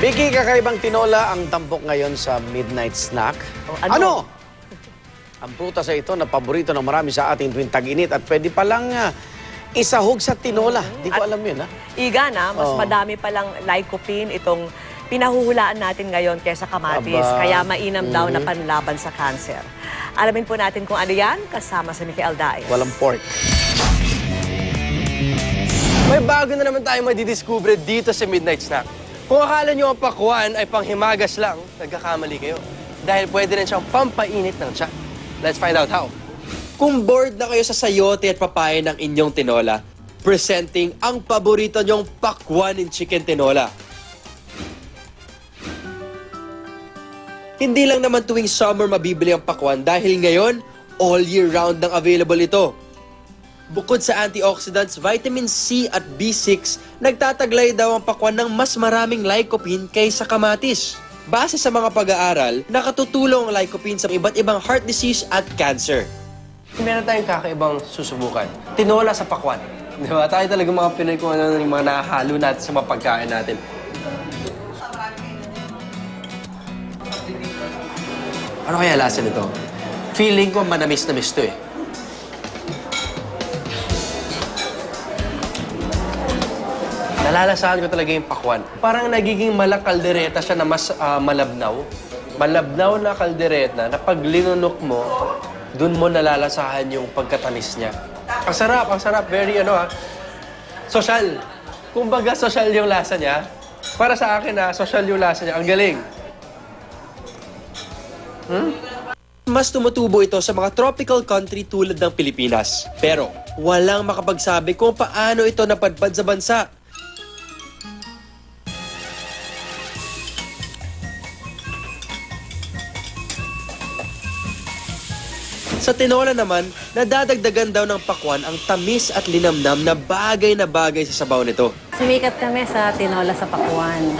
Vicky, kakaibang tinola ang tampok ngayon sa midnight snack. Oh, ano? Ang prutas ay ito na paborito ng marami sa ating tuwing tag-init at pwede palang isahog sa tinola. Di ko alam yun, ha? Iga na, mas Oh. madami palang lycopene itong pinahuhulaan natin ngayon kaysa kamatis. Aba. Kaya mainam daw na panlaban sa cancer. Alamin po natin kung ano yan, kasama si Michael Daes. Walang pork. May bago na naman tayo madidiscover dito sa Midnight Snack. Kung akala nyo ang pakwan ay panghimagas lang, nagkakamali kayo. Dahil pwede rin siyang pampainit ng tiyan. Let's find out how. Kung bored na kayo sa sayote at papaya ng inyong tinola, presenting ang paborito nyong pakwan in chicken tinola. Hindi lang naman tuwing summer mabibili ang pakwan dahil ngayon, all year round nang available ito. Bukod sa antioxidants, vitamin C at B6, nagtataglay daw ang pakwan ng mas maraming lycopene kaysa kamatis. Base sa mga pag-aaral, nakatutulong ang lycopene sa iba't ibang heart disease at cancer. Meron tayong kakaibang susubukan. Tinola sa pakwan. Di ba? Tayo talaga mga Pinoy kung ano yung mga nahahalo natin sa mga pagkain natin. Ano kaya lasa nito? Feeling ko manamis-namis to eh. Nalalasahan ko talaga yung pakwan. Parang nagiging malakaldereta siya na mas malabnaw. Malabnaw na kaldereta na pag linunok mo, dun mo nalalasahan yung pagkatamis niya. Ang sarap, ang sarap. Very social. Kumbaga, social yung lasa niya. Para sa akin, social yung lasa niya. Ang galing. Mas tumutubo ito sa mga tropical country tulad ng Pilipinas. Pero walang makapagsabi kung paano ito napadpad sa bansa. Sa tinola naman, nadadagdagan daw ng pakwan ang tamis at linamnam na bagay sa sabaw nito. Sumikat kami sa tinola sa Pakuan.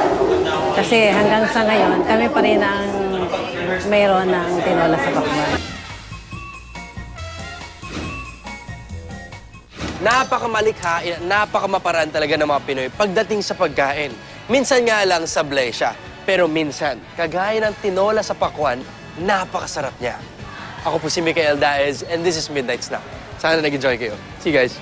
Kasi hanggang sa ngayon, kami pa rin ang mayroon ng tinola sa Pakuan. Napakamalikhain, napakamaparaan talaga ng mga Pinoy pagdating sa pagkain. Minsan nga lang sablay siya, pero minsan, kagaya ng tinola sa pakwan, napakasarap niya. Ako po si Michael Daes, and this is Midnight Snack. Sana nag-enjoy kayo. See you guys.